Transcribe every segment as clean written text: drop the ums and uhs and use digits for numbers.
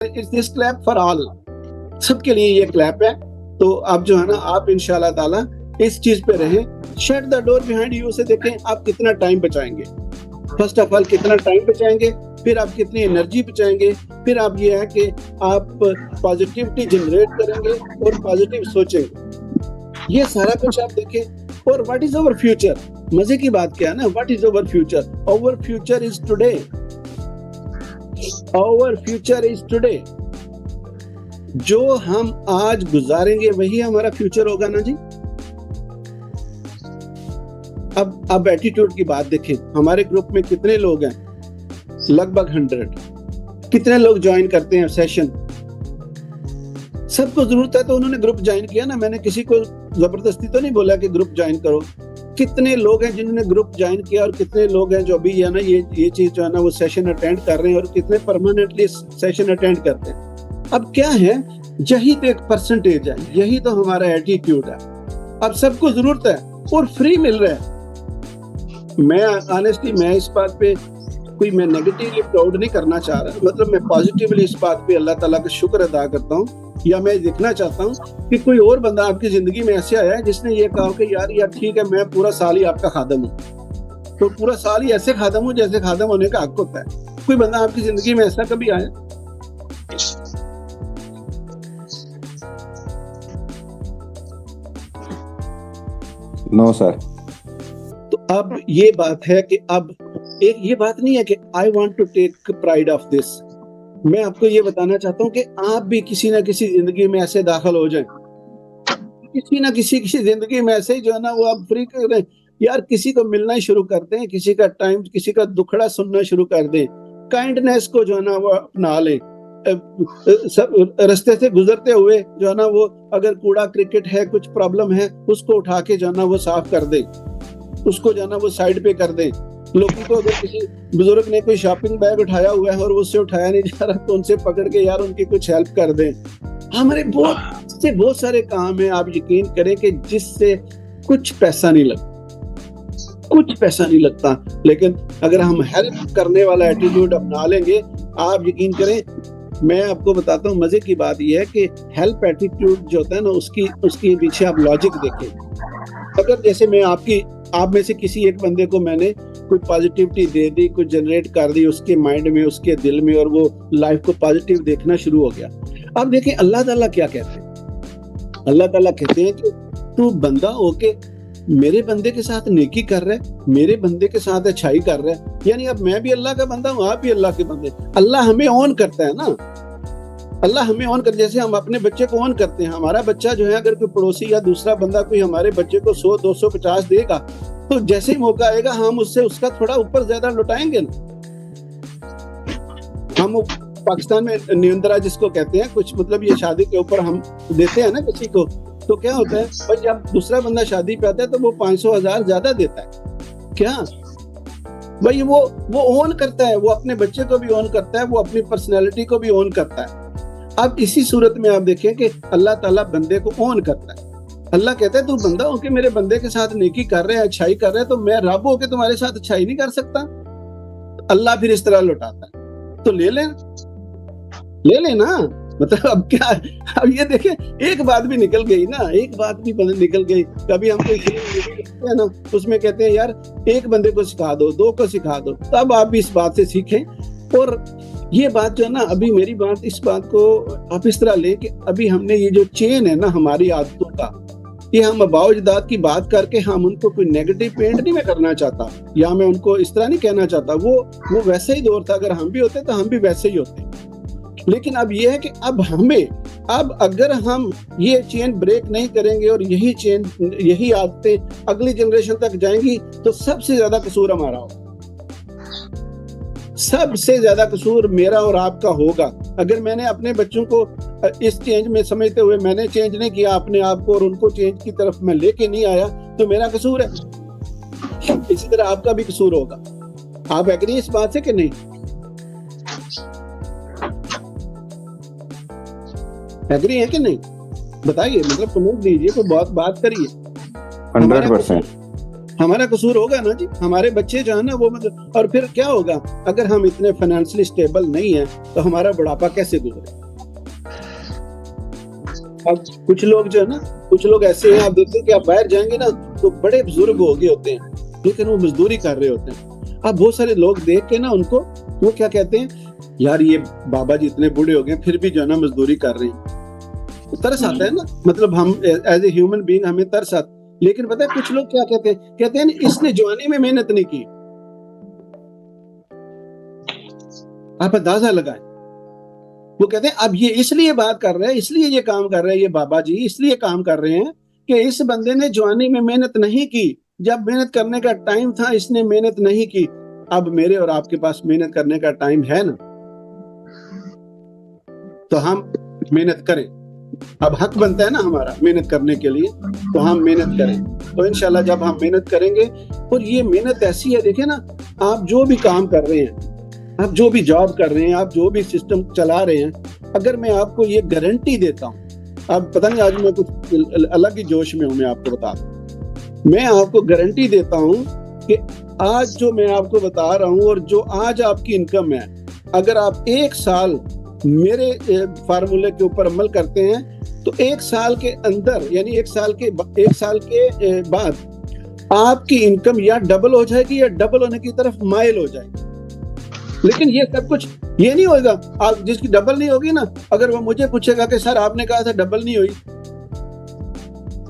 It's this clap for all, सबके लिए ये क्लैप है। तो आप जो है ना, आप इंशाल्लाह ताला इस चीज पे रहें। Shut the door behind you से देखें आप कितना टाइम बचाएंगे। फर्स्ट ऑफ ऑल कितना टाइम बचाएंगे, फिर आप कितनी एनर्जी बचाएंगे, फिर आप ये है कि आप पॉजिटिविटी जनरेट करेंगे और पॉजिटिव सोचेंगे। ये सारा कुछ आप देखें। और व्हाट इज अवर फ्यूचर, मजे की बात क्या है ना, what is our future? Our future is today, our future is today. जो हम आज गुजारेंगे वही हमारा फ्यूचर होगा ना जी। अब एटीट्यूड की बात देखें, हमारे ग्रुप में कितने लोग हैं? लगभग 100। कितने लोग ज्वाइन करते हैं सेशन? सबको जरूरत है तो उन्होंने ग्रुप ज्वाइन किया ना, मैंने किसी को जबरदस्ती तो नहीं बोला कि ग्रुप ज्वाइन करो। कितने लोग हैं जिन्होंने ग्रुप ज्वाइन किया और कितने लोग हैं जो अभी है ना ये चीज जो है ना वो सेशन अटेंड कर रहे हैं और कितने परमानेंटली सेशन अटेंड करते हैं। अब क्या है, यही तो एक परसेंटेज है, यही तो हमारा एटीट्यूड है। अब सबको जरूरत है और फ्री मिल रहा है। मैं ऑनेस्टली मैं इस बात पे कोई मैं नेगेटिवली प्राउड नहीं करना चाह रहा, मतलब मैं पॉजिटिवली इस बात पे अल्लाह ताला का शुक्र अदा करता हूँ, या मैं देखना चाहता हूँ कि कोई और बंदा आपकी जिंदगी में ऐसे आया है जिसने ये कहा कि यार ठीक है मैं पूरा साल ही आपका खादम हूँ, तो पूरा साल ही ऐसे खादम हूँ जैसे खादम होने का हक होता है। कोई बंदा आपकी जिंदगी में ऐसा कभी आया? No sir. तो अब ये बात है कि अब एक ये बात नहीं है कि I want to take pride of this. मैं आपको ये बताना चाहता हूँ कि आप भी किसी ना किसी जिंदगी में ऐसे दाखिल हो जाएं, किसी ना किसी की जिंदगी में ऐसे ही जो है ना वो आप फ्री कर दें यार, किसी को मिलना ही शुरू कर दें, किसी का टाइम, किसी का दुखड़ा सुनना शुरू कर दें, काइंडनेस को जो है ना वो अपना लें। सब रास्ते से गुजरते हुए जो है ना वो अगर कूड़ा क्रिकेट है, कुछ प्रॉब्लम है, उसको उठा के जो है ना वो साफ कर दें, उसको जो है ना वो साइड पे कर दें। लोगों को अगर किसी बुजुर्ग ने कोई शॉपिंग बैग उठाया हुआ है और उससे उठाया नहीं जा रहा तो उनसे पकड़ के यार उनकी कुछ हेल्प कर दें। हमारे बहुत सारे काम है, आप यकीन करें कि जिससे कुछ पैसा नहीं लगता, लेकिन अगर हम हेल्प करने वाला एटीट्यूड अपना लेंगे, आप यकीन करें, मैं आपको बताता हूँ मजे की बात यह है कि हेल्प एटीट्यूड जो होता है ना उसकी पीछे आप लॉजिक देखें। अगर जैसे मैं आप में से किसी एक बंदे को मैंने कोई पॉजिटिविटी दे दी, कुछ जनरेट कर दी उसके माइंड में, उसके दिल में, और वो लाइफ को पॉजिटिव देखना शुरू हो गया। अब देखें अल्लाह ताला क्या कहते हैं। अल्लाह ताला कहते हैं कि तू बंदा होके मेरे बंदे के साथ नेकी कर रहा है, मेरे बंदे के साथ अच्छाई कर रहा है, यानी अब मैं भी अल्लाह का बंदा हूँ, आप भी अल्लाह के बंदे। अल्लाह हमें ऑन करता है ना, अल्लाह हमें ऑन कर, जैसे हम अपने बच्चे को ऑन करते हैं। हमारा बच्चा जो है अगर कोई पड़ोसी या दूसरा बंदा कोई हमारे बच्चे को 100, 250 देगा तो जैसे ही मौका आएगा हम उससे उसका थोड़ा ऊपर ज्यादा लुटाएंगे ना। हम पाकिस्तान में नियंत्रा जिसको कहते हैं, कुछ मतलब ये शादी के ऊपर हम देते हैं ना किसी को, तो क्या होता है भाई जब दूसरा बंदा शादी पे आता है तो वो 500, 1000 ज्यादा देता है। क्या भाई वो ऑन करता है, वो अपने बच्चे को भी ऑन करता है, वो अपनी पर्सनैलिटी को भी ऑन करता है। अब इसी सूरत में आप देखें कि अल्लाह ताला बंदे को ऑन करता है। अल्लाह कहता है तू बंदा होके मेरे बंदे के साथ नेकी कर रहे हैं, अच्छाई कर रहे हैं, तो मैं रब होके तुम्हारे साथ अच्छाई नहीं कर सकता? अल्लाह फिर इस तरह लौटाता है। तो ले ले ना, मतलब अब क्या, अब ये देखें एक बात भी निकल गई ना, एक बात भी निकल गई। कभी हम कोई फिल्म है ना उसमें कहते हैं यार एक बंदे को सिखा दो, 2 को सिखा दो, तब आप इस बात से सीखें। और ये बात जो है ना, अभी मेरी बात, इस बात को आप इस तरह लें कि अभी हमने ये जो चेन है ना हमारी आदतों का, ये हम अबाउजदाद की बात करके हम उनको कोई नेगेटिव पेंट नहीं मैं करना चाहता, या मैं उनको इस तरह नहीं कहना चाहता। वो वैसे ही दौर था, अगर हम भी होते तो हम भी वैसे ही होते। लेकिन अब ये है कि अब अगर हम ये चेन ब्रेक नहीं करेंगे और यही आदतें अगली जनरेशन तक जाएंगी तो सबसे ज्यादा कसूर हमारा होगा, सबसे ज्यादा कसूर मेरा और आपका होगा। अगर मैंने अपने बच्चों को इस चेंज में समझते हुए मैंने चेंज नहीं किया अपने आप को और उनको चेंज की तरफ मैं लेके नहीं आया तो मेरा कसूर है। इसी तरह आपका भी कसूर होगा। आप एग्री इस बात से कि नहीं? एग्री है कि नहीं बताइए, मतलब कमेंट दीजिए, कोई बहुत बात करिए। 100%। हमारा कसूर होगा ना जी, हमारे बच्चे जो है ना वो मतलब, और फिर क्या होगा अगर हम इतने फाइनेंशियली स्टेबल नहीं है तो हमारा बुढ़ापा कैसे गुजरे। अब कुछ लोग जो है ना, कुछ लोग ऐसे हैं, आप देखते हैं कि आप बाहर जाएंगे ना तो बड़े बुजुर्ग हो गए होते हैं लेकिन वो मजदूरी कर रहे होते हैं। अब बहुत सारे लोग देख के ना उनको, वो क्या कहते हैं, यार ये बाबा जी इतने बूढ़े हो गए फिर भी जो है ना मजदूरी कर रहे हैं। तो तरस आता है ना, मतलब हम एज ए ह्यूमन बीइंग हमें तरस आता। लेकिन पता है कुछ लोग क्या कहते हैं ना, इसने जवानी में मेहनत नहीं की। आप अंदाजा लगाएं, वो कहते हैं अब ये इसलिए बात कर रहे हैं, इसलिए ये काम कर रहे हैं, ये बाबा जी इसलिए काम कर रहे हैं कि इस बंदे ने जवानी में मेहनत नहीं की, जब मेहनत करने का टाइम था इसने मेहनत नहीं की। अब मेरे और आपके पास मेहनत करने का टाइम है ना, तो हम मेहनत करें। अब हक बनता है ना हमारा मेहनत करने के लिए, तो हम मेहनत करें। तो इंशाल्लाह जब हम मेहनत करेंगे, और ये मेहनत ऐसी है, देखें ना, आप जो भी काम कर रहे हैं, आप जो भी जॉब कर रहे हैं, आप जो भी सिस्टम चला रहे हैं, अगर मैं आपको ये गारंटी देता हूँ, अब पता नहीं आज मैं कुछ अलग ही जोश में हूँ, मैं आपको बता दूं, मैं आपको गारंटी देता हूँ कि आज जो मैं आपको बता रहा हूँ और जो आज आपकी इनकम है, अगर आप 1 साल मेरे फार्मूले के ऊपर अमल करते हैं तो 1 साल के अंदर, यानी 1 साल के बाद आपकी इनकम या डबल हो जाएगी या डबल होने की तरफ माइल हो जाएगी। लेकिन ये सब कुछ ये नहीं होगा, आप जिसकी डबल नहीं होगी ना, अगर वो मुझे पूछेगा कि सर आपने कहा था डबल नहीं हुई,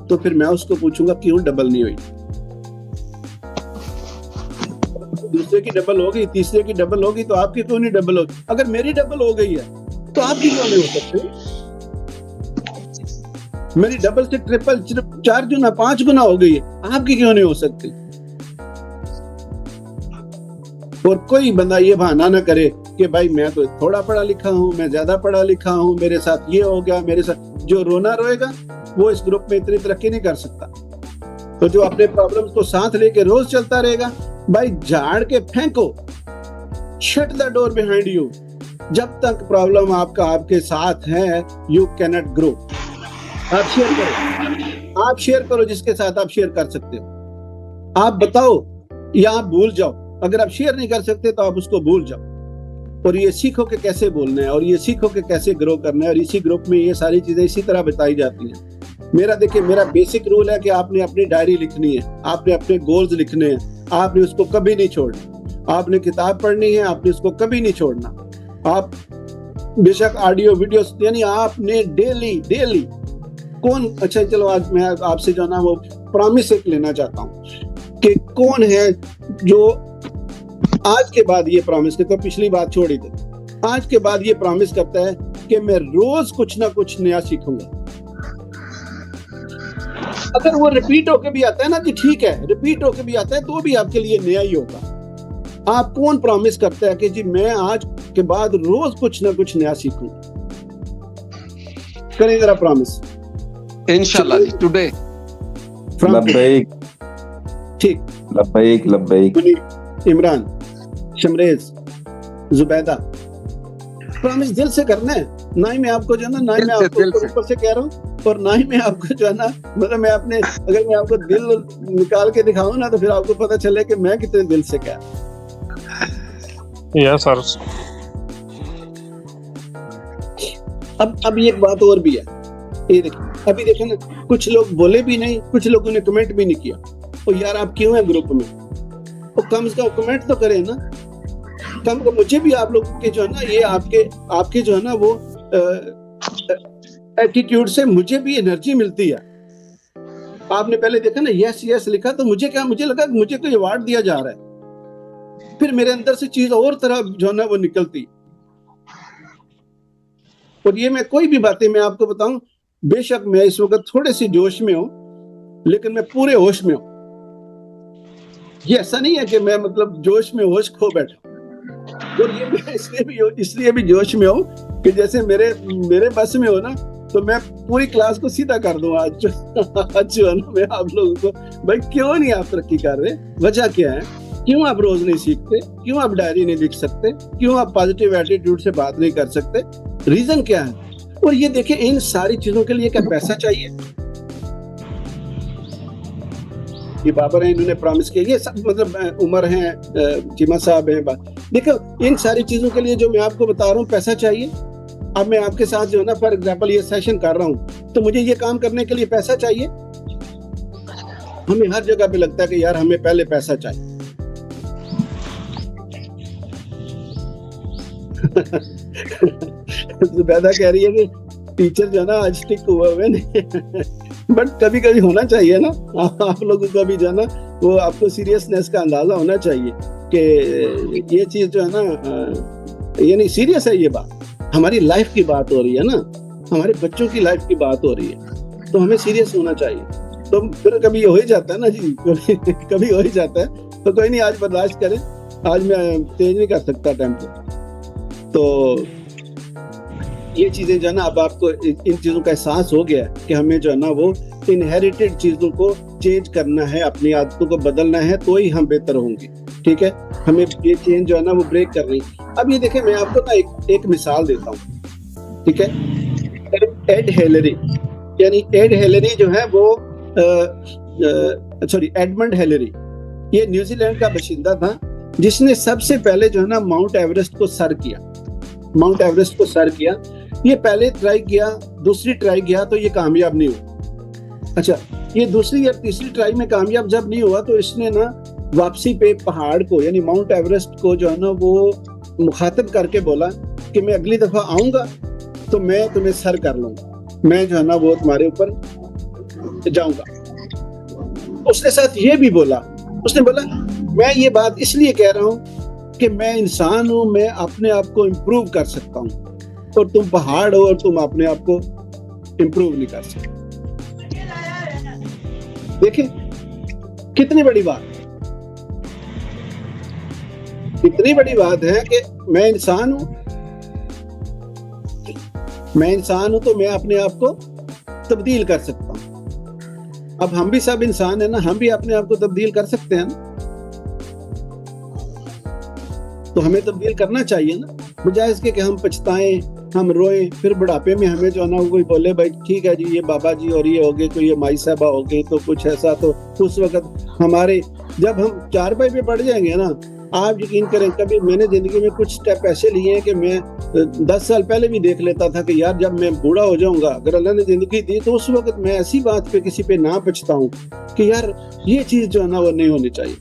तो फिर मैं उसको पूछूंगा क्यों डबल नहीं हुई। दूसरे की डबल होगी, तीसरे की डबल होगी, तो आपकी क्यों नहीं डबल होगी। अगर मेरी डबल हो गई है तो आपकी क्यों नहीं हो सकती। मेरी डबल से ट्रिपल 4 गुना 5 गुना हो गई है, आपकी क्यों नहीं हो सकती। और कोई बंदा ये बहाना ना करे कि भाई मैं तो थोड़ा पढ़ा लिखा हूं, मैं ज्यादा पढ़ा लिखा हूं, मेरे साथ ये हो गया, मेरे साथ। जो रोना रोएगा वो इस ग्रुप में इतनी तरक्की नहीं कर सकता। तो जो अपने प्रॉब्लम्स को साथ लेके रोज चलता रहेगा, भाई झाड़ के फेंको, shut the door behind you. जब तक प्रॉब्लम आपके साथ है, यू कैन नॉट ग्रो। आप शेयर करो जिसके साथ आप शेयर कर सकते हो। आप बताओ या आप भूल जाओ। अगर आप शेयर नहीं कर सकते तो आप उसको भूल जाओ, और ये सीखो कि कैसे बोलना है, और ये सीखो कि कैसे ग्रो करना है। और इसी ग्रुप में ये सारी चीजें इसी तरह बताई जाती हैं। मेरा बेसिक रूल है कि आपने अपनी डायरी लिखनी है, आपने अपने गोल्स लिखने हैं, आपने उसको कभी नहीं छोड़ना। आपने किताब पढ़नी है, आपने उसको कभी नहीं छोड़ना। आप बेशक ऑडियो वीडियो, यानी आपने डेली कौन, अच्छा चलो आज मैं आपसे जो ना वो प्रॉमिस एक लेना चाहता हूँ कि कौन है जो आज के बाद ये प्रॉमिस करता है, पिछली बात छोड़ ही दे, आज के बाद ये प्रॉमिस करता है कि मैं रोज कुछ ना कुछ नया सीखूंगा। अगर वो रिपीट होके भी आता है ना कि ठीक है, रिपीट होके भी आता है तो भी आपके लिए नया ही होगा। आप कौन प्रॉमिस करता है कि जी मैं आज के बाद रोज कुछ ना कुछ नया सीखूंगा। करें जरा प्रॉमिस इंशाल्लाह जी, टुडे। लब्बैक ठीक, लब्बैक। इमरान, शमरेज, जुबैदा, प्रॉमिस दिल से करना है। ना ही मैं आपको जो है ना, ना ही मैं आपको ऊपर से कह रहा हूँ, और ना ही मैं आपको जो है ना, मतलब मैं अपने, अगर मैं आपको दिल निकाल के दिखाऊं ना तो फिर आपको पता चले कि मैं कितने दिल से कह रहा हूं। Yes sir. अब एक बात और भी है, ये देखिए, अभी देखें ना, कुछ लोग बोले भी नहीं, कुछ लोगों ने कमेंट भी नहीं किया। और यार आप क्यों हैं ग्रुप में, तो कम से कम कमेंट तो करें ना। कम को मुझे भी आप लोगों के जो है ना, ये आपके जो है ना वो एटीट्यूड से मुझे भी एनर्जी मिलती है। आपने पहले देखा ना यस लिखा, तो मुझे लगा कि मुझे कोई अवार्ड दिया जा रहा है। फिर मेरे अंदर से चीज और तरह जो है ना वो निकलती। और ये मैं कोई भी बातें मैं आपको बताऊं, बेशक मैं इस वक्त थोड़े से जोश में हूं, लेकिन मैं पूरे होश में हूं। ये ऐसा नहीं है कि मैं मतलब जोश में होश खो बैठा। और ये मैं इसलिए भी जोश में हूँ कि जैसे मेरे बस में हो ना, तो मैं पूरी क्लास को सीधा कर दूं आज जो है ना, मैं आप लोगों को, भाई क्यों नहीं आप तरक्की कर रहे, वजह क्या है, क्यों आप रोज नहीं सीखते, क्यों आप डायरी नहीं लिख सकते, क्यों आप पॉजिटिव एटीट्यूड से बात नहीं कर सकते, रीजन क्या है। और ये देखिए, इन सारी चीजों के लिए क्या पैसा चाहिए? ये बाबर हैं, इन्होंने प्रॉमिस किया, ये सब मतलब उमर हैं, चीमा साहब हैं। देखो इन सारी चीजों के लिए जो मैं आपको बता रहा हूँ पैसा चाहिए। अब मैं आपके साथ जो है ना फॉर एग्जाम्पल ये सेशन कर रहा हूँ तो मुझे ये काम करने के लिए पैसा चाहिए। हमें हर जगह पे लगता है कि यार हमें पहले पैसा चाहिए। जुबैदा कह रही है कि टीचर जो है ना आज स्टिक हुआ हुआ नहीं बट कभी कभी होना चाहिए ना, आप लोगों को भी जो है ना वो आपको सीरियसनेस का अंदाजा होना चाहिए कि ये चीज जो है ना ये नहीं सीरियस है, ये बात हमारी लाइफ की बात हो रही है ना, हमारे बच्चों की लाइफ की बात हो रही है, तो हमें सीरियस होना चाहिए। तो फिर कभी हो ही जाता है ना जी, कभी हो ही जाता है, तो कोई नहीं, आज बर्दाश्त करें, आज मैं तेज नहीं कर सकता टेम्पो। तो ये चीजें जो है ना अब आपको इन चीजों का एहसास हो गया है कि हमें जो है ना वो इनहेरिटेड चीजों को चेंज करना है, अपनी आदतों को बदलना है, तो ही हम बेहतर होंगे। ठीक है, हमें ये चेंज जो है ना वो ब्रेक करनी। अब ये देखें, मैं आपको ना एक मिसाल देता हूँ। ठीक है, एड हेलरी, यानी एड हेलरी जो है वो सॉरी एडमंड हेलरी, ये न्यूजीलैंड का बाशिंदा था जिसने सबसे पहले जो है ना माउंट एवरेस्ट को सर किया। माउंट एवरेस्ट को सर किया, ये पहले ट्राई किया, दूसरी ट्राई किया तो ये कामयाब नहीं हुआ। अच्छा, ये दूसरी या तीसरी ट्राई में कामयाब जब नहीं हुआ तो इसने ना वापसी पे पहाड़ को यानी माउंट एवरेस्ट को जो है ना वो मुखातिब करके बोला कि मैं अगली दफा आऊंगा तो मैं तुम्हें सर कर लूंगा, मैं जो है ना वो तुम्हारे ऊपर जाऊंगा। उसके साथ ये भी बोला, उसने बोला मैं ये बात इसलिए कह रहा हूँ कि मैं इंसान हूं, मैं अपने आप को इम्प्रूव कर सकता हूँ, और तुम पहाड़ हो और तुम अपने आप को इम्प्रूव नहीं कर सकते। देखिए कितनी बड़ी बात, कितनी बड़ी बात है कि मैं इंसान हूं, मैं इंसान हूं तो मैं अपने आप को तब्दील कर सकता हूं। अब हम भी सब इंसान है ना, हम भी अपने आप को तब्दील कर सकते हैं ना, तो हमें तब्दील करना चाहिए ना, बजाय इसके कि हम पछताएं, हम रोएं, फिर बुढ़ापे में हमें जो है ना कोई बोले भाई ठीक है जी ये बाबा जी और ये हो गए, तो ये माई साहबा हो गई, तो कुछ ऐसा। तो उस वक्त हमारे जब हम चारपाई पे पड़ जाएंगे ना, आप यकीन करें कभी मैंने जिंदगी में कुछ स्टेप ऐसे लिए हैं कि मैं 10 साल पहले भी देख लेता था कि यार जब मैं बूढ़ा हो जाऊंगा, अगर अल्लाह ने जिंदगी दी तो उस वक्त मैं ऐसी बात पे किसी पे ना पछताऊं कि यार ये चीज जो है ना वो नहीं होनी चाहिए।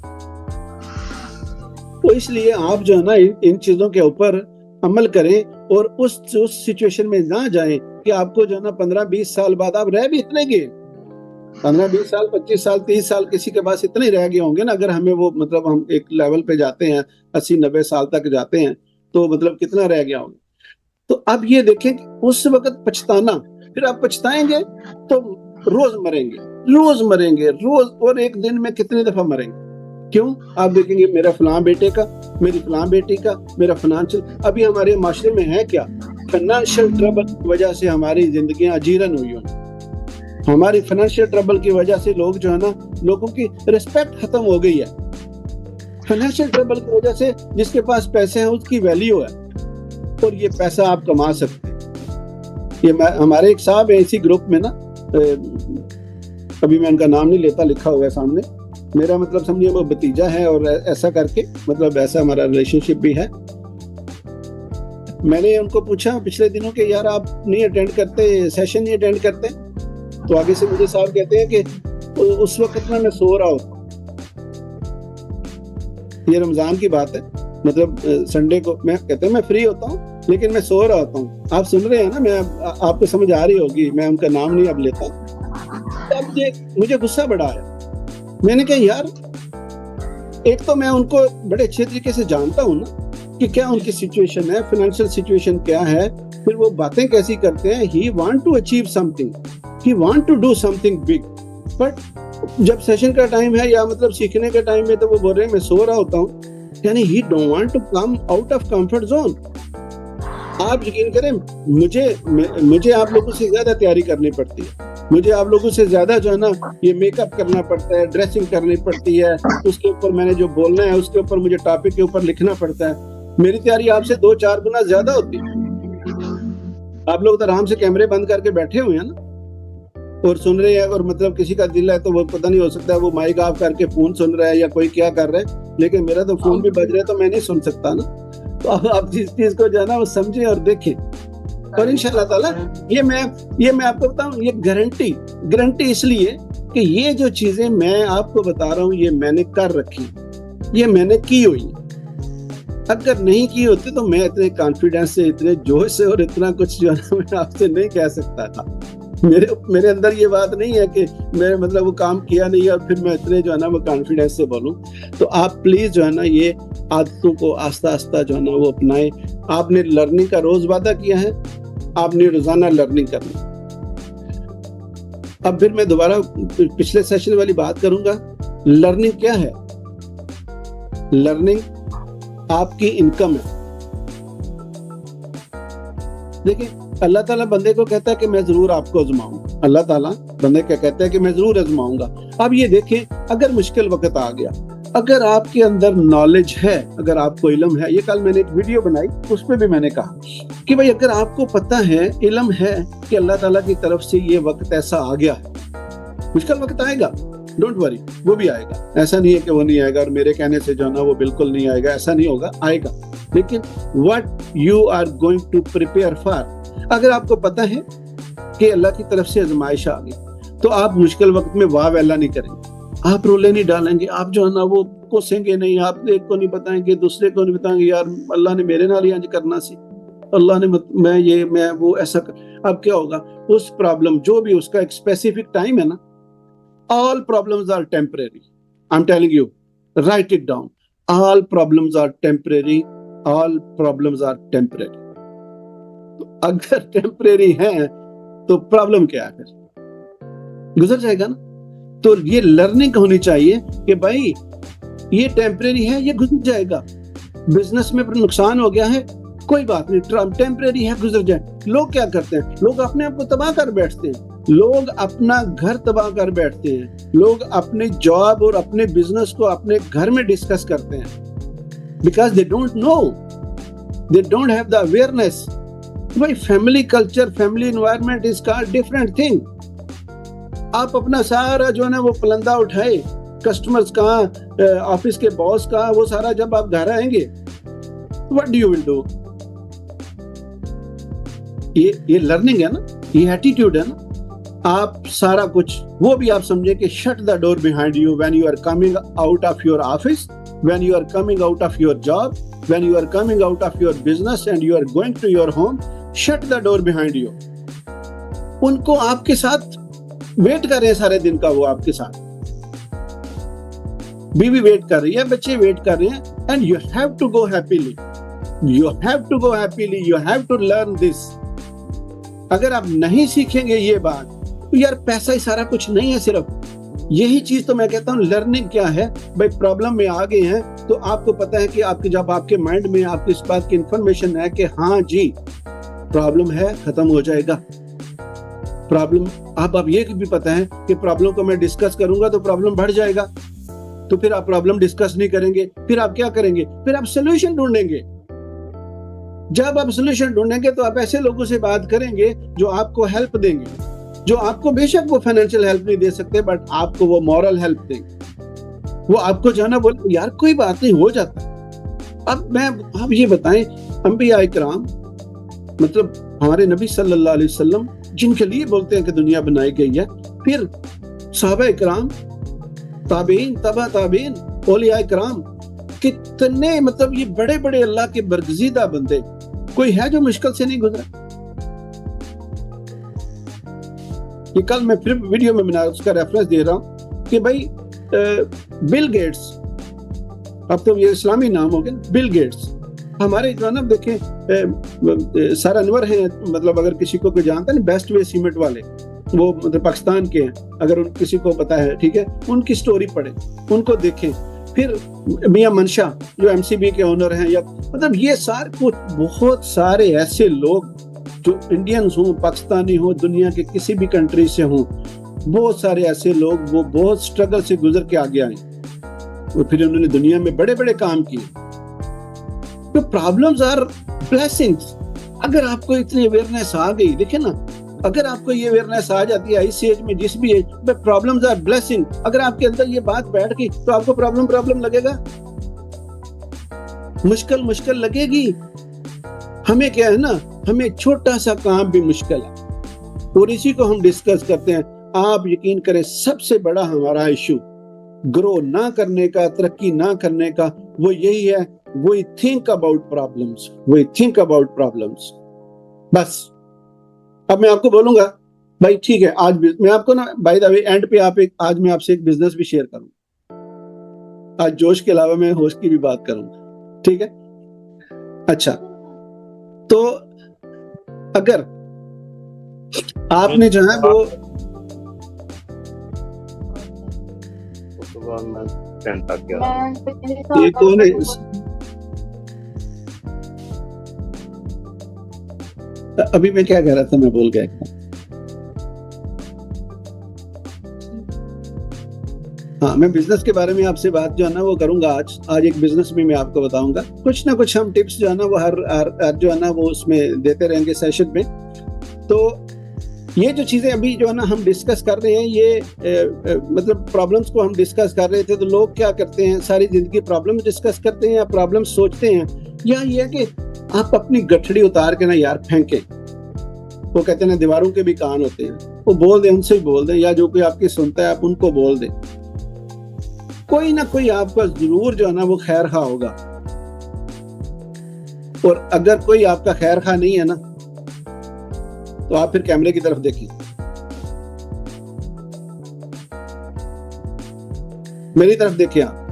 तो इसलिए आप जो है ना इन चीजों के ऊपर अमल करें और उस सिचुएशन में ना जाएं कि आपको जो है ना 15-20 साल बाद आप रह भी इतने गए, 15-20 साल 25 साल 30 साल किसी के पास इतने रह गए होंगे ना, अगर हमें वो मतलब हम एक लेवल पे जाते हैं 80-90 साल तक जाते हैं तो मतलब कितना रह गया होगा। तो अब ये देखें कि उस वक्त पछताना, फिर आप पछताएंगे तो रोज मरेंगे, रोज मरेंगे, रोज, और एक दिन में कितनी दफा मरेंगे। क्यों? आप देखेंगे मेरा फलां बेटे का, मेरी फलां बेटी का, मेरा फाइनेंशियल, अभी हमारे माशरे में है क्या, फाइनेंशियल ट्रबल की वजह से हमारी जिंदगियां अजीरन हुई हैं। हमारी फाइनेंशियल ट्रबल की वजह से लोग जो है ना, लोगों की रिस्पेक्ट खत्म हो गई है। फाइनेंशियल ट्रबल की वजह से जिसके पास पैसे हैं उसकी वैल्यू है, और ये पैसा आप कमा सकते हैं। ये हमारे एक साहब है इसी ग्रुप में ना, अभी मैं उनका नाम नहीं लेता, लिखा हुआ है सामने, मेरा मतलब समझिए वो भतीजा है, और ऐसा करके मतलब ऐसा हमारा रिलेशनशिप भी है। मैंने उनको पूछा पिछले दिनों कि यार आप नहीं अटेंड करते, सेशन नहीं अटेंड करते, तो आगे से मुझे साहब कहते हैं कि उस वक्त में मैं सो रहा हूँ। ये रमजान की बात है, मतलब संडे को मैं कहते हैं मैं फ्री होता हूँ लेकिन मैं सो रहा होता हूँ। आप सुन रहे हैं ना, मैं आपको समझ आ रही होगी, मैं उनका नाम नहीं अब लेता। अब मुझे गुस्सा बड़ा आया, मैंने कहा यार एक तो मैं उनको बड़े अच्छे तरीके से जानता हूँ ना कि क्या उनकी सिचुएशन है, फाइनेंशियल सिचुएशन क्या है, फिर वो बातें कैसी करते हैं। He want to achieve something, he want to do something big, but जब सेशन का टाइम है या मतलब सीखने का टाइम है तो वो बोल रहे हैं मैं सो रहा होता हूँ, यानी he don't want to come out of comfort zone. आप यकीन करें मुझे आप लोगों से ज्यादा तैयारी करनी पड़ती है, मुझे आप लोगों से ज्यादा जो है ना ये मेकअप करना पड़ता है, ड्रेसिंग करनी पड़ती है, उसके ऊपर मैंने जो बोलना है उसके ऊपर मुझे टॉपिक के ऊपर लिखना पड़ता है। मेरी तैयारी आपसे 2-4 गुना ज्यादा होती है। आप लोग तो आराम से कैमरे बंद करके बैठे हुए हैं ना, और सुन रहे हैं, और मतलब किसी का दिल है तो वो पता नहीं, हो सकता है वो माइक ऑफ करके फोन सुन रहा है या कोई क्या कर रहा है, लेकिन मेरा तो फोन भी बज रहा है तो मैं नहीं सुन सकता ना। तो अब आप जिस चीज को जो है ना वो समझें और देखें, और इंशाल्लाह ताला ये मैं आपको बताऊं, ये गारंटी इसलिए कि ये जो चीजें मैं आपको बता रहा हूँ ये मैंने कर रखी, ये मैंने की हुई। अगर नहीं की होती तो मैं इतने कॉन्फिडेंस से, इतने जोश से और इतना कुछ जो है ना मैं आपसे नहीं कह सकता था। मेरे अंदर ये बात नहीं है कि मैं मतलब वो काम किया नहीं और फिर मैं इतने जो है ना वो कॉन्फिडेंस से बोलूं। तो आप प्लीज जो है ना ये आदतों को आस्ता आस्ता जो है ना वो अपनाएं। आपने लर्निंग का रोज वादा किया है, आपने रोजाना लर्निंग करनी। अब फिर मैं दोबारा पिछले सेशन वाली बात करूंगा। लर्निंग क्या है? लर्निंग आपकी इनकम है। देखिए, अल्लाह ताला बंदे को कहता है कि मैं जरूर आपको आजमाऊंगा। अल्लाह ताला बंदे को कहता है कि मैं जरूर आजमाऊंगा। अब ये देखें, अगर मुश्किल वक्त आ गया, अगर आपके अंदर नॉलेज है, अगर आपको इल्म है, ये कल मैंने एक वीडियो बनाई उस पर भी मैंने कहा कि भाई अगर आपको पता है, इल्म है कि अल्लाह ताला की तरफ से ये वक्त ऐसा आ गया है, मुश्किल वक्त आएगा, डोंट वरी, वो भी आएगा। ऐसा नहीं है कि वो नहीं आएगा और मेरे कहने से जो है ना वो बिल्कुल नहीं आएगा, ऐसा नहीं होगा, आएगा। लेकिन what you are going to prepare for, अगर आपको पता है कि अल्लाह की तरफ से आजमाइश आ गई तो आप मुश्किल वक्त में वाह वैला नहीं करेंगे, आप रोले नहीं डालेंगे, आप जो है ना वो कोसेंगे नहीं, आप एक को नहीं बताएंगे, दूसरे को नहीं बताएंगे यार अल्लाह ने मेरे नाल इंज करना सी, अल्लाह ने मैं वो ऐसा कर। अब क्या होगा, उस प्रॉब्लम जो भी उसका एक स्पेसिफिक टाइम है ना, all problems are temporary, I'm telling you, write it down, all problems are temporary, all problems are temporary। तो अगर टेम्परेरी है तो प्रॉब्लम क्या है, फिर गुजर जाएगा ना। तो ये लर्निंग होनी चाहिए कि भाई ये टेम्परेरी है, ये गुजर जाएगा। बिजनेस में नुकसान हो गया है, कोई बात नहीं, टेम्परेरी है, गुजर जाए। लोग क्या करते हैं, लोग अपने आप को तबाह कर बैठते हैं, लोग अपना घर तबाह कर बैठते हैं, लोग अपने जॉब और अपने बिजनेस को अपने घर में डिस्कस करते हैं, because they don't know, they don't have the awareness. भाई family culture, family environment is का डिफरेंट थिंग। आप अपना सारा जो है ना वो पलंदा उठाए, कस्टमर्स का, ऑफिस के बॉस का, वो सारा जब आप घर आएंगे, what do you will do? ये लर्निंग है ना, ये एटीट्यूड है ना। आप सारा कुछ वो भी आप समझे कि shut the door behind you when you are coming out of your office, when you are coming out of your job, when you are coming out of your business and you are going to your home, shut the door behind you. उनको आपके साथ wait कर रहे हैं सारे दिन का, वो आपके साथ, बीवी वेट कर रही है, बच्चे वेट कर रहे हैं, and you have to go happily, you have to go happily, you have to learn this. अगर आप नहीं सीखेंगे ये बात तो यार पैसा ही सारा कुछ नहीं है। सिर्फ यही चीज तो मैं कहता हूँ लर्निंग क्या है। भाई प्रॉब्लम में आ गए हैं तो आपको पता है कि आपके जब आपके माइंड में आपको इस बात की इंफॉर्मेशन है कि हाँ जी प्रॉब्लम है, खत्म हो जाएगा प्रॉब्लम। आप ये भी पता है कि प्रॉब्लम को मैं डिस्कस करूंगा तो प्रॉब्लम बढ़ जाएगा, तो फिर आप प्रॉब्लम डिस्कस नहीं करेंगे, फिर आप क्या करेंगे, फिर आप सोल्यूशन ढूंढेंगे। जब आप सोल्यूशन ढूंढेंगे तो आप ऐसे लोगों से बात करेंगे जो आपको हेल्प देंगे, जो आपको बेशक वो फाइनेंशियल हेल्प नहीं दे सकते बट आपको वो मॉरल हेल्प देंगे। वो आपको जो है ना बोले यार कोई बात नहीं, हो जाता है। अब आप ये बताएं, अंबिया इकराम मतलब हमारे नबी सल्लल्लाहु अलैहि वसल्लम जिनके लिए बोलते हैं कि दुनिया बनाई गई है, फिर सहाबा इकराम, ताबीन, तबा ताबीन, औलिया इकराम, कितने मतलब ये बड़े बड़े अल्लाह के बरगजीदा बंदे, कोई है जो मुश्किल से नहीं गुजरा? ये कल मैं फिर वीडियो में बना उसका रेफरेंस दे रहा हूं कि भाई बिल गेट्स, अब तो ये इस्लामी नाम हो गया, बिल गेट्स। हमारे जानब देखें सर अनवर हैं, मतलब अगर किसी को कोई जानता है ना, बेस्ट वे सीमेंट वाले, वो मतलब पाकिस्तान के हैं, अगर किसी को पता है ठीक है, उनकी स्टोरी पढ़े, उनको देखें। फिर मियां मनशा जो एमसीबी के ओनर हैं, या मतलब ये सारे कुछ बहुत सारे ऐसे लोग जो इंडियंस हों, पाकिस्तानी हों, दुनिया के किसी भी कंट्री से हों, बहुत सारे ऐसे लोग वो बहुत स्ट्रगल से गुजर के आगे आए और फिर उन्होंने दुनिया में बड़े बड़े काम किए। तो प्रॉब्लम्स आर ब्लेसिंग्स। अगर आपको इतनी अवेयरनेस आ गई, देखे ना अगर आपको ये अवेयरनेस आ जाती है इस एज में, जिस भी एज में, प्रॉब्लम्स आर ब्लेसिंग, अगर आपके अंदर ये बात बैठ गई तो आपको प्रॉब्लम लगेगा, मुश्किल लगेगी। हमें क्या है ना, हमें छोटा सा काम भी मुश्किल है और इसी को हम डिस्कस करते हैं। आप यकीन करें, सबसे बड़ा हमारा इशू ग्रो ना करने का, तरक्की ना करने का, वो यही है, वी थिंक अबाउट प्रॉब्लम्स। बस अब मैं आपको बोलूंगा भाई ठीक है, आज मैं आपको ना बाय द वे एंड पे आज मैं आपसे एक बिजनेस भी शेयर करूंगा। आज जोश के अलावा मैं होश की भी बात करूंगा, ठीक है? अच्छा, तो अगर आपने जो है वो ये कौन है? अभी मैं क्या कह रहा था, मैं भूल गया। हाँ, मैं बिजनेस के बारे में आपसे बात जो है ना वो करूंगा। आज एक बिजनेस में मैं आपको बताऊंगा, कुछ ना कुछ हम टिप्स जो है ना वो हर जो है ना वो उसमें देते रहेंगे सेशन में। तो ये जो चीजें अभी जो है ना हम डिस्कस कर रहे हैं, ये मतलब प्रॉब्लम्स को हम डिस्कस कर रहे थे, तो लोग क्या करते हैं, सारी जिंदगी प्रॉब्लम डिस्कस करते हैं या प्रॉब्लम सोचते हैं, या ये है कि आप अपनी गठड़ी उतार के ना यार फेंके। वो कहते हैं ना दीवारों के भी कान होते हैं, वो बोल दे, उनसे ही बोल दे, या जो कोई आपकी सुनता है आप उनको बोल दे। कोई ना कोई आपका जरूर जो है ना वो खैर खा होगा, और अगर कोई आपका खैर खा नहीं है ना तो आप फिर कैमरे की तरफ देखिए, मेरी तरफ देखिए आप।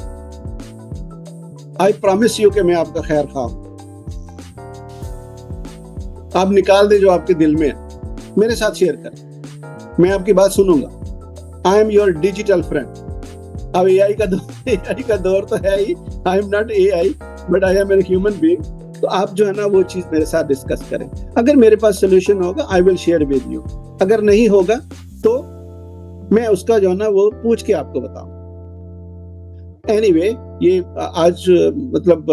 आई प्रॉमिस यू कि मैं आपका खैर खा हूं। आप निकाल दे जो आपके दिल में है, मेरे साथ शेयर करें, मैं आपकी बात सुनूंगा। I am your digital friend. अब एआई का दौर तो है ही, I am not AI but I am an human being. तो आप जो है ना वो चीज मेरे साथ डिस्कस करें। अगर मेरे पास सोल्यूशन होगा I will share with you, अगर नहीं होगा तो मैं उसका जो है ना वो पूछ के आपको बताऊं। एनीवे, ये आज मतलब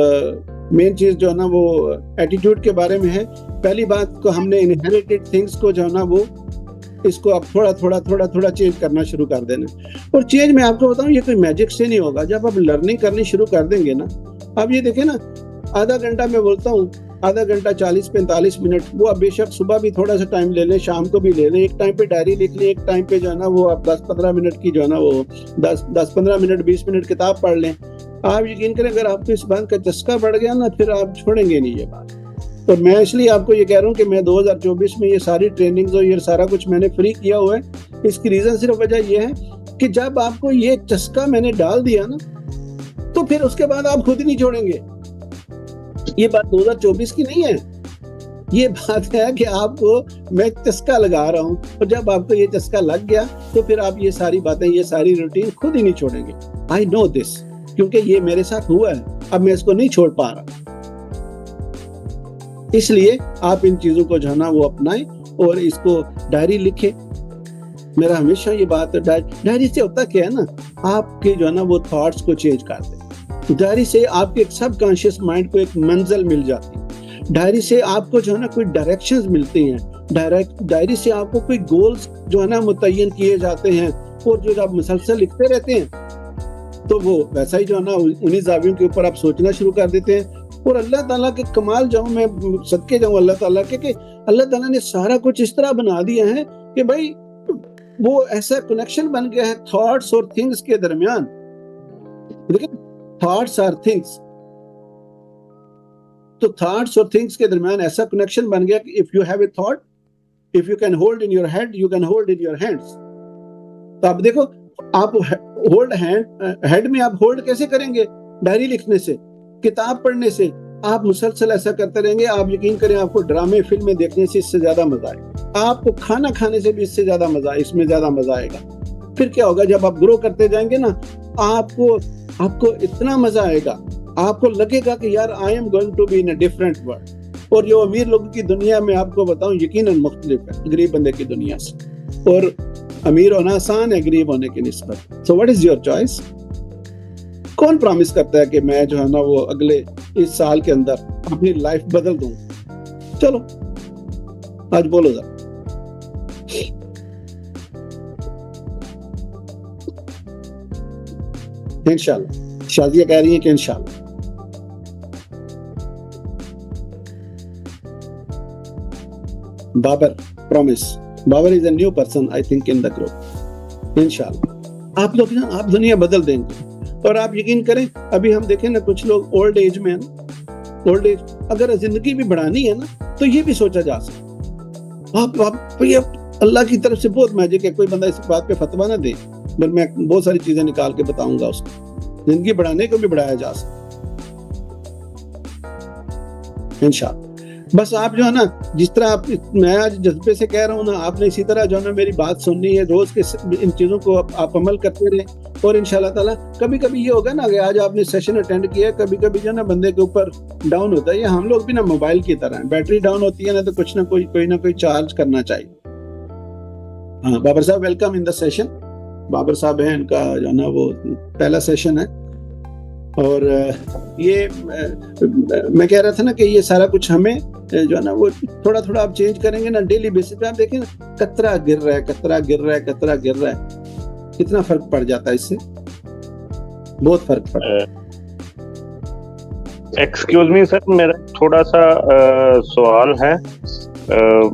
मेन चीज जो है ना वो एटीट्यूड के बारे में है। पहली बात को हमने इनहेरिटेड थिंग्स को जो है ना वो इसको अब थोड़ा चेंज करना शुरू कर देना। और चेंज मैं आपको बताऊं, ये कोई मैजिक से नहीं होगा। जब आप लर्निंग करनी शुरू कर देंगे ना, अब ये देखें ना, आधा घंटा मैं बोलता हूँ, आधा घंटा 40-45 मिनट, वो आप बेशक सुबह भी थोड़ा सा टाइम ले लें, शाम को भी ले लें। एक टाइम पे डायरी लिख लें, एक टाइम पे जो है ना वो आप 10-15 मिनट की जो है ना वो 10-15 मिनट 20 मिनट किताब पढ़ लें। आप यकीन करें, अगर आपको इस बात का चस्का बढ़ गया ना, फिर आप छोड़ेंगे नहीं ये बात। तो मैं इसलिए आपको ये कह रहा हूँ कि मैं 2024 में ये सारी ट्रेनिंग्स और ये सारा कुछ मैंने फ्री किया हुआ है। इसकी रीजन सिर्फ वजह ये है कि जब आपको ये चस्का मैंने डाल दिया ना, तो फिर उसके बाद आप खुद नहीं छोड़ेंगे। ये बात 2024 की नहीं है, ये बात है कि आपको मैं चस्का लगा रहा हूँ, और जब आपको ये चस्का लग गया तो फिर आप ये सारी बातें, ये सारी रूटीन खुद ही नहीं छोड़ेंगे। आई नो दिस, क्योंकि ये मेरे साथ हुआ है, अब मैं इसको नहीं छोड़ पा रहा। इसलिए आप इन चीजों को जो है ना वो अपनाएं और इसको डायरी लिखें। मेरा हमेशा ये बात है, डायरी से होता क्या है ना, आपके जो है ना वो थॉट्स को चेंज कर दे। डायरी से आपके एक सबकॉन्शियस माइंड को एक मंजिल मिल जाती है। डायरी से आपको जो है ना कोई डायरेक्शंस मिलते हैं। डायरी से आपको कोई गोल्स जो है ना मुतय्यन किए जाते हैं, और जो आप मुसलसल लिखते रहते हैं तो वो वैसा ही जो है ना उन्हीं जावियों के ऊपर आप सोचना शुरू कर देते हैं। और अल्लाह ताला के कमाल जाऊं, मैं सदके जाऊं अल्लाह ताला के, कि अल्लाह ताला ने सारा कुछ इस तरह बना दिया है कि भाई वो ऐसा कनेक्शन बन गया है थॉट्स और थिंग्स के दरमियान। देखिए, थॉट्स आर थिंग्स, तो थॉट्स और थिंग्स के दरमियान ऐसा कनेक्शन बन गया कि if you have a thought, if you can hold in your head, you can hold in your hands. तो आप देखो, आप होल्ड हेड में आप होल्ड कैसे करेंगे? डायरी लिखने से, किताब पढ़ने से। आप मुसलसल ऐसा करते रहेंगे, आप यकीन करें आपको ड्रामे फिल्में देखने से इससे ज्यादा मजा आएगा, आपको खाना खाने से भी इससे ज्यादा मजा, इसमें ज्यादा मजा आएगा। फिर क्या होगा, जब आप ग्रो करते जाएंगे ना, आपको इतना मजा आएगा, आपको लगेगा कि यार I am going to be in a different world. और जो अमीर लोगों की दुनिया में आपको बताऊं यकीनन मुख्तलिफ है गरीब बंदे की दुनिया से, और अमीर होना आसान है गरीब होने की निस्बत। So what is your choice? कौन प्रॉमिस करता है कि मैं जो है ना वो अगले इस साल के अंदर अपनी लाइफ बदल दूंगा? चलो आज बोलो जरा। इंशाल्लाह। शादिया कह रही है कि इंशाल्लाह। Babar promise, Babar is a new person I think in the group. इंशाल्लाह आप लोग ना, आप दुनिया बदल देंगे। और आप यकीन करें, अभी हम देखें ना, कुछ लोग ओल्ड एज में है ना, ओल्ड एज अगर जिंदगी भी बढ़ानी है ना तो ये भी सोचा जा सकता। आप ये अल्लाह की तरफ से बहुत मैजिक है। कोई बंदा इस बात पे फतवा ना दे, पर मैं बहुत सारी चीजें निकाल के बताऊंगा उसको। जिंदगी बढ़ाने को भी बढ़ाया जा सकता इंशाल्लाह। बस आप जो है ना, जिस तरह आप, मैं आज जज्बे से कह रहा हूँ ना, आपने इसी तरह जो है ना मेरी बात सुननी है। रोज के इन चीजों को आप अमल करते रहे और इंशाल्लाह ताला कभी कभी ये होगा ना कि आज आपने सेशन अटेंड किया, कभी कभी जो है ना बंदे के ऊपर डाउन होता है। ये हम लोग भी ना मोबाइल की तरह है, बैटरी डाउन होती है ना तो कुछ ना कोई चार्ज करना चाहिए। हाँ बाबर साहब, welcome in the session. Babar साहब है, इनका जो है ना वो पहला सेशन है। और ये मैं कह रहा था ना कि ये सारा कुछ हमें जो है ना वो थोड़ा थोड़ा आप चेंज करेंगे ना, डेली बेसिस पे आप देखें ना, कतरा गिर रहा है, कतरा गिर रहा है, कतरा गिर रहा है, कितना फर्क पड़ जाता है इससे, बहुत फर्क पड़ता है। एक्सक्यूज मी सर, मेरा थोड़ा सा सवाल है।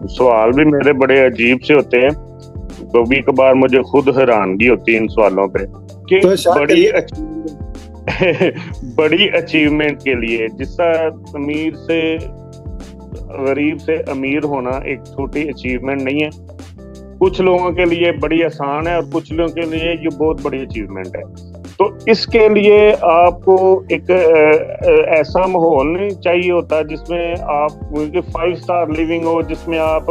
सवाल भी मेरे बड़े अजीब से होते हैं, कभी कभार मुझे खुद हैरानगी होती है इन सवालों पे कि तो बड़ी अचीवमेंट के लिए, जिसका अमीर से गरीब से अमीर होना एक छोटी अचीवमेंट नहीं है। कुछ लोगों के लिए बड़ी आसान है और कुछ लोगों के लिए ये बहुत बड़ी अचीवमेंट है। तो इसके लिए आपको एक ऐसा माहौल नहीं चाहिए होता जिसमें आप 5 स्टार लिविंग हो, जिसमें आप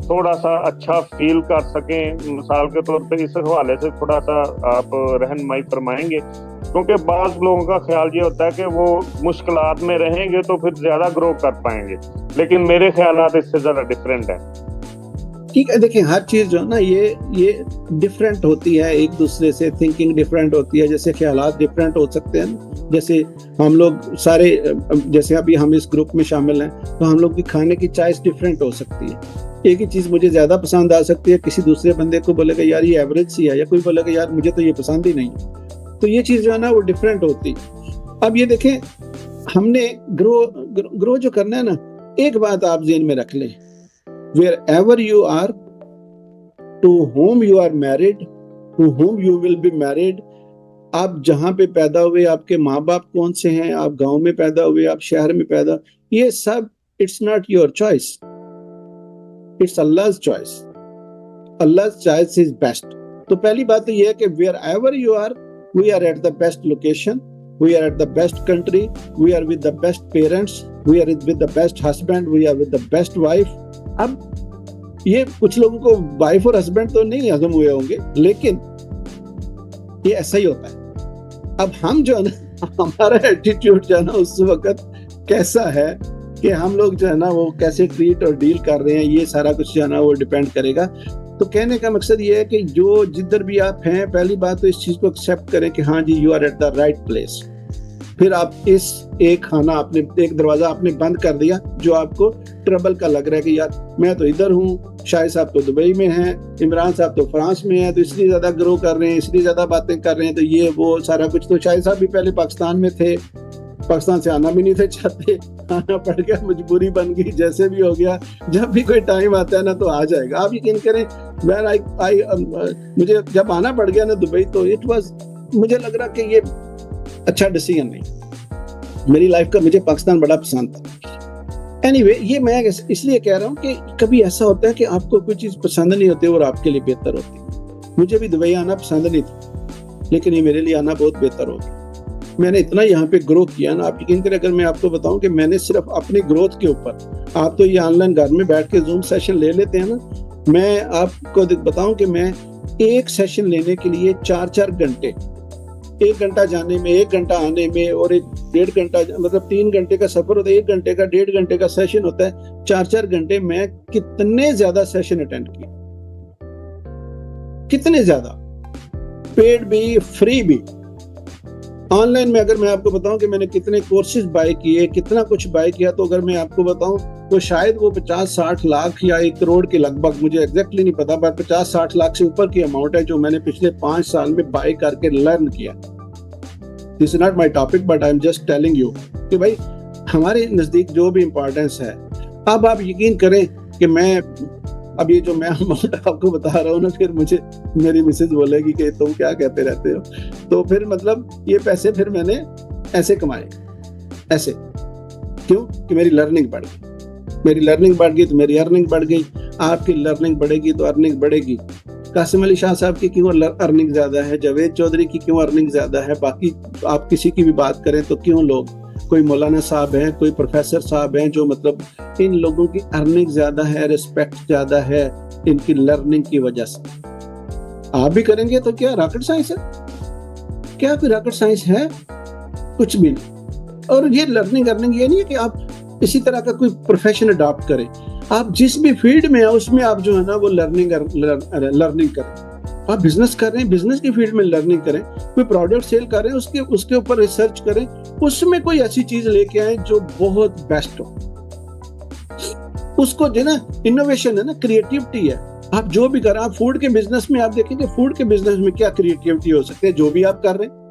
थोड़ा सा अच्छा फील कर सकें। मिसाल के तौर पे इस हवाले से थोड़ा सा आप रहनुमाई फरमाएंगे, क्योंकि बाज़ लोगों का ख्याल ये होता है कि वो मुश्किलात में रहेंगे तो फिर ज्यादा ग्रो कर पाएंगे, लेकिन मेरे ख्यालात इससे ज्यादा डिफरेंट है। ठीक है, देखिए हर चीज जो है ना ये डिफरेंट होती है एक दूसरे से, थिंकिंग डिफरेंट होती है। जैसे ख्यालात डिफरेंट हो सकते हैं, जैसे हम लोग सारे, जैसे अभी हम इस ग्रुप में शामिल हैं तो हम लोग की खाने की चॉइस डिफरेंट हो सकती है। एक ही चीज मुझे ज्यादा पसंद आ सकती है, किसी दूसरे बंदे को बोलेगा यार ये एवरेज सी है, या कोई बोलेगा यार मुझे तो ये पसंद ही नहीं। तो ये चीज जो है ना वो डिफरेंट होती। अब ये देखें, हमने ग्रो जो करना है ना, एक बात आप ज़हन में रख लें, wherever you are, to whom you are married, to whom you will be married, आप जहां पे पैदा हुए, आपके माँ बाप कौन से हैं, आप गांव में पैदा हुए, आप शहर में पैदा, ये सब it's not your choice, it's Allah's choice. Allah's choice is best. तो पहली बात तो ये है कि wherever you are, we are at the best location, we are at the best country, we are with the best parents, we are with the best husband, we are with the best wife। अब ये कुछ लोगों को wife और husband तो नहीं हजम हुए होंगे, लेकिन ये ऐसा ही होता है। अब हम जो है ना, हमारा एटीट्यूड जो है ना उस वक्त कैसा है कि हम लोग जो है ना वो कैसे ट्रीट और डील कर रहे हैं, ये सारा कुछ जो है ना वो डिपेंड करेगा। तो कहने का मकसद ये है कि जो जिधर भी आप हैं, पहली बात तो इस चीज को एक्सेप्ट करें कि हाँ जी you are at the right place. फिर आप इस एक खाना आपने, एक दरवाजा आपने बंद कर दिया जो आपको ट्रबल का लग रहा है कि यार मैं तो इधर हूँ, शाहिद साहब तो दुबई में हैं, इमरान साहब तो फ्रांस में हैं, तो इसलिए ज्यादा ग्रो कर रहे हैं, इसलिए ज्यादा बातें कर रहे हैं, तो ये वो सारा कुछ। तो शाहिद साहब भी पहले पाकिस्तान में थे, पाकिस्तान से आना भी नहीं थे चाहते, आना पड़ गया, मजबूरी बन गई, जैसे भी हो गया। जब भी कोई टाइम आता है ना तो आ जाएगा। आप यकीन करें, मुझे जब आना पड़ गया ना दुबई, तो इट वाज, मुझे लग रहा कि ये अच्छा डिसीजन नहीं। मेरी लाइफ का मुझे पाकिस्तान बड़ा पसंद था। एनीवे, ये मैं इसलिए कह रहा हूँ कि कभी ऐसा होता है कि आपको कोई चीज़ पसंद नहीं होती और आपके लिए बेहतर होती। मुझे भी दुबई आना पसंद नहीं था, लेकिन ये मेरे लिए आना बहुत बेहतर हो गया। मैंने इतना यहाँ पे ग्रो किया ना, आप यकीन करें, अगर मैं आपको बताऊं कि मैंने सिर्फ अपनी ग्रोथ के ऊपर, आप तो ये ऑनलाइन घर में बैठ के जूम सेशन ले लेते हैं ना, मैं आपको बताऊं कि मैं एक सेशन लेने के लिए 4-4 घंटे, 1 घंटा जाने में, 1 घंटा आने में, और 1.5 घंटा, मतलब 3 घंटे का सफर होता है, 1 घंटे का 1.5 घंटे का सेशन होता है, 4-4 घंटे मैं कितने ज्यादा सेशन अटेंड किए, कितने ज्यादा, पेड भी फ्री भी। ऑनलाइन में अगर मैं आपको बताऊं कि मैंने कितने कोर्सेज बाय किए, कितना कुछ बाय किया, तो अगर मैं आपको बताऊं तो शायद वो 50-60 लाख या 1 करोड़ के लगभग, मुझे एग्जैक्टली नहीं पता, पर 50-60 लाख से ऊपर की अमाउंट है जो मैंने पिछले 5 साल में बाय करके लर्न किया। This is not my topic but I am just telling you कि भाई हमारे नजदीक जो भी इम्पोर्टेंस है, अब आप यकीन करें कि मैं अब ये जो मैं अमाउंट आपको बता रहा हूँ ना, फिर मुझे मेरी मिसेज बोलेगी कि तुम क्या कहते रहते हो। तो फिर मतलब ये पैसे फिर मैंने ऐसे कमाए, ऐसे क्यों कि मेरी लर्निंग बढ़ गई, मेरी लर्निंग बढ़ गई तो मेरी अर्निंग बढ़ गई। आपकी लर्निंग बढ़ेगी तो अर्निंग बढ़ेगी। कासिम अली शाह साहब की क्यों अर्निंग ज्यादा है, जावेद चौधरी की क्यों अर्निंग ज्यादा है, बाकी आप किसी की भी बात करें तो क्यों लोग, कोई मौलाना साहब हैं, कोई प्रोफेसर साहब हैं, जो मतलब इन लोगों की अर्निंग ज्यादा है, रिस्पेक्ट ज्यादा है इनकी लर्निंग की वजह से। आप भी करेंगे तो क्या रॉकेट साइंस है? क्या कोई रॉकेट साइंस है? कुछ भी नहीं। और ये लर्निंग ये नहीं है कि आप इसी तरह का कोई प्रोफेशन अडॉप्ट करें। आप जिस भी फील्ड में है उसमें आप जो है ना वो लर्निंग करें। आप बिजनेस कर रहे हैं, बिजनेस की फील्ड में लर्निंग करें। कोई प्रोडक्ट सेल कर रहे हैं, उसके ऊपर रिसर्च करें, उसमें कोई ऐसी चीज लेके आए जो बहुत बेस्ट हो। उसको जो ना इनोवेशन है ना, क्रिएटिविटी है। आप जो भी कर रहे हैं, आप फूड के बिजनेस में आप देखेंगे फूड के बिजनेस में क्या क्रिएटिविटी हो सकती है, जो भी आप कर रहे हैं।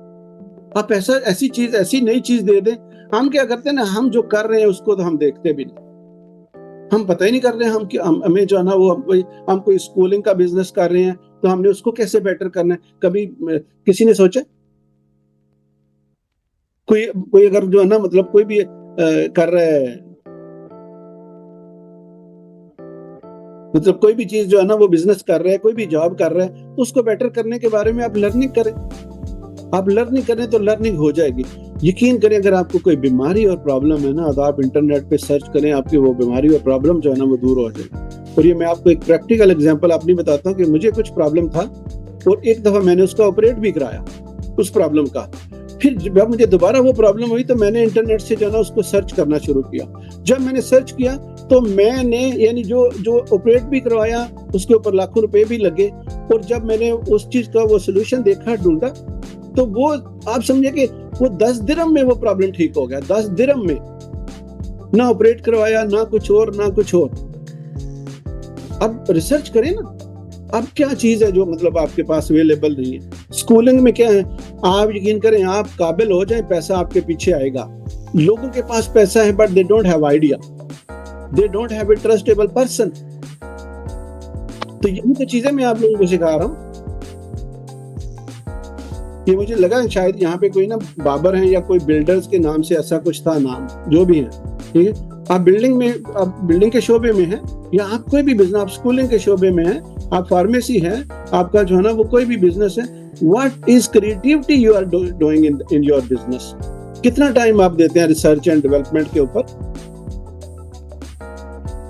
आप ऐसी चीज, ऐसी नई चीज दे दें। हम क्या करते हैं ना, हम जो कर रहे हैं उसको तो हम देखते भी नहीं, हम पता ही नहीं कर रहे हैं हमें जो है ना वो हम कोई स्कूलिंग का बिजनेस कर रहे हैं तो हमने उसको कैसे बेटर करना है, कभी किसी ने सोचा? कोई अगर जो है ना मतलब कोई भी कर रहा है, मतलब कोई भी चीज जो है ना वो बिजनेस कर रहा है, कोई भी जॉब कर रहा है, तो उसको बेटर करने के बारे में आप लर्निंग करें। आप लर्निंग करें तो लर्निंग हो जाएगी। यकीन करें, अगर आपको कोई बीमारी और प्रॉब्लम है ना तो आप इंटरनेट पे सर्च करें, आपकी वो बीमारी और प्रॉब्लम जो है ना वो दूर हो जाएगी। और ये मैं आपको एक प्रैक्टिकल एग्जांपल अपनी बताता हूँ कि मुझे कुछ प्रॉब्लम था और एक दफा मैंने उसका ऑपरेट भी कराया उस प्रॉब्लम का। फिर जब मुझे दोबारा वो प्रॉब्लम हुई तो मैंने इंटरनेट से जो है ना उसको सर्च करना शुरू किया। जब मैंने सर्च किया तो मैंने यानी जो ऑपरेट भी करवाया उसके ऊपर लाखों रुपए भी लगे। और जब मैंने उस चीज का वो सोल्यूशन देखा, ढूंढा, तो वो आप समझे कि वो 10 दिरहम में वो प्रॉब्लम ठीक हो गया। 10 दिरहम में, ना ऑपरेट करवाया, ना कुछ और। अब रिसर्च करें ना, अब क्या चीज है जो मतलब आपके पास अवेलेबल नहीं है। स्कूलिंग में क्या है, आप यकीन करें, आप काबिल हो जाए, पैसा आपके पीछे आएगा। लोगों के पास पैसा है but they don't have idea, they don't have a trustable person. तो यही तो चीजें मैं आप लोगों को सिखा रहा हूँ। ये मुझे लगा शायद यहाँ पे कोई ना बाबर है या कोई बिल्डर्स के नाम से ऐसा कुछ था नाम, जो भी है, ठीक है। आप बिल्डिंग के शोबे में है, या आप कोई भी बिजनेस, आप स्कूलिंग के शोबे में है, आप फार्मेसी है, आपका जो है ना वो कोई भी बिजनेस है। What is creativity you are doing in your business? कितना टाइम आप देते हैं रिसर्च एंड डेवलपमेंट के ऊपर?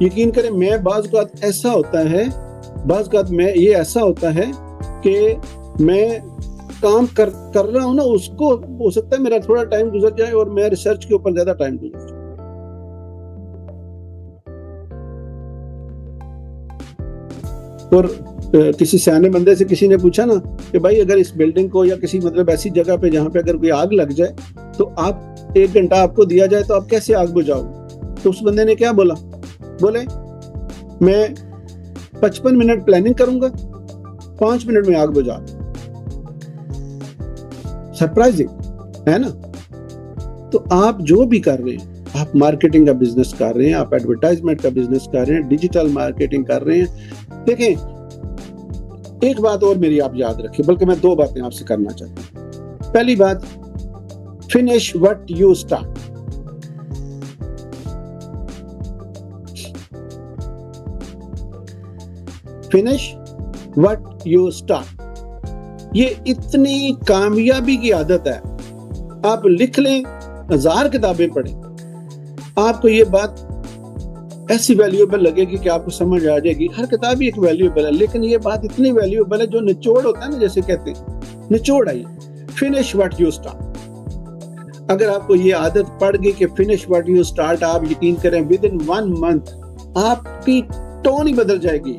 यकीन करें, मैं बाज़ औक़ात ऐसा होता है कि मैं काम कर रहा हूं ना, उसको हो सकता है मेरा थोड़ा टाइम गुजर जाए और मैं रिसर्च के ऊपर ज्यादा टाइम गुजर जाए। और किसी सियाने बंदे से किसी ने पूछा ना कि भाई अगर इस बिल्डिंग को या किसी मतलब ऐसी जगह पे जहां पे अगर कोई आग लग जाए तो आप 1 घंटा आपको दिया जाए तो आप कैसे आग बुझाओगे? तो उस बंदे ने क्या बोले मैं 55 मिनट प्लानिंग करूंगा, 5 मिनट में आग बुझा। सरप्राइजिंग है ना? तो आप जो भी कर रहे हैं, आप मार्केटिंग का बिजनेस कर रहे हैं, आप एडवर्टाइजमेंट का बिजनेस कर रहे हैं, डिजिटल मार्केटिंग कर रहे हैं, देखें एक बात और मेरी आप याद रखिए, बल्कि मैं 2 बातें आपसे करना चाहता हूं। पहली बात, finish what you start. Finish what you start, ये इतनी कामयाबी की आदत है। आप लिख लें, 1000 किताबें पढ़ें, आपको ये बात ऐसी वैल्यूएबल लगेगी कि आपको समझ आ जाएगी। हर किताब ही एक वैल्यूएबल है, लेकिन ये बात इतनी वैल्यूएबल है, जो निचोड़ होता है ना, जैसे कहते हैं निचोड़ आई, फिनिश व्हाट यू स्टार्ट। अगर आपको ये आदत पड़ गई कि फिनिश व्हाट यू स्टार्ट, आप यकीन करें विद इन 1 मंथ आपकी टोन ही बदल जाएगी,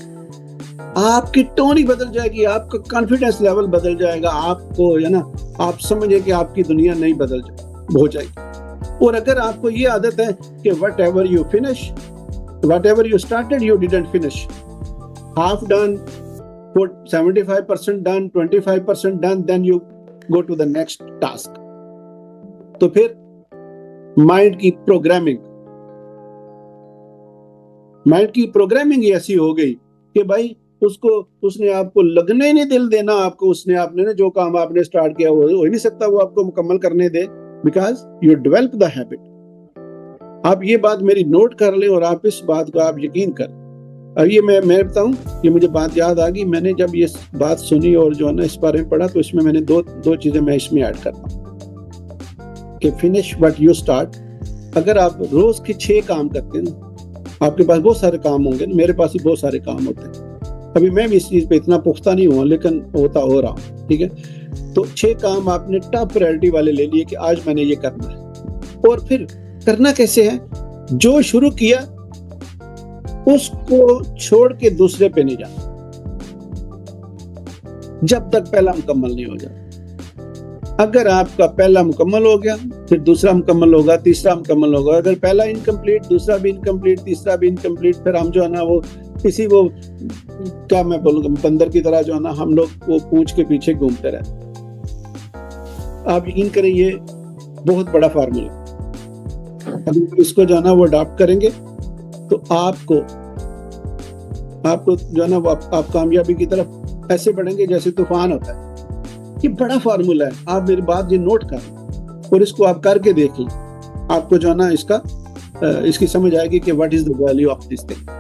आपकी टोन ही बदल जाएगी, आपका कॉन्फिडेंस लेवल बदल जाएगा। आपको है ना, आप समझे कि आपकी दुनिया नहीं हो जाएगी। और अगर आपको ये आदत है कि whatever you finish, whatever you started you didn't finish, half done, 75% done, 25% done, then you go to the next task. तो फिर माइंड की प्रोग्रामिंग ऐसी हो गई कि भाई उसने आपको लगने नहीं दिल देना, आपने ना जो काम आपने स्टार्ट किया वो हो ही नहीं सकता वो आपको मुकम्मल करने दे, because you develop the habit. आप ये बात मेरी नोट कर लें और आप इस बात को आप यकीन कर। अब ये मैं बताऊं, ये मुझे बात याद आ गई, मैंने जब ये बात सुनी और जो है ना इस बारे में पढ़ा, तो इसमें मैंने दो चीजें मैं इसमें ऐड करता हूँ कि फिनिश व्हाट यू स्टार्ट। अगर आप रोज के 6 काम करते हैं ना, आपके पास बहुत सारे काम होंगे, मेरे पास भी बहुत सारे काम होते हैं, अभी मैं भी इस चीज पे इतना पुख्ता नहीं हुआ लेकिन हो रहा हूँ, ठीक है। तो 6 काम आपने टॉप प्रायोरिटी वाले ले लिए कि आज मैंने ये करना है। और फिर करना कैसे है, जो शुरू किया उसको छोड़ के दूसरे पे नहीं जाना जब तक पहला मुकम्मल नहीं हो जाता। अगर आपका पहला मुकम्मल हो गया, फिर दूसरा मुकम्मल होगा, तीसरा मुकम्मल होगा। अगर पहला इनकम्प्लीट, दूसरा भी इनकम्प्लीट, तीसरा भी इनकम्प्लीट, फिर हम जो है ना वो किसी वो क्या मैं बोलूँगा बंदर की तरह जो है ना हम लोग वो पूंछ के पीछे घूमते रहते। आप यकीन करें ये बहुत बड़ा फार्मूला, अगर इसको जो है ना वो अडॉप्ट करेंगे तो आपको जो है ना वो आप कामयाबी की तरफ ऐसे बढ़ेंगे जैसे तूफान होता है। ये बड़ा फार्मूला है, आप मेरी बात ये नोट करें और इसको आप करके देख लें, आपको जो है ना इसकी समझ आएगी कि what is the value of this thing.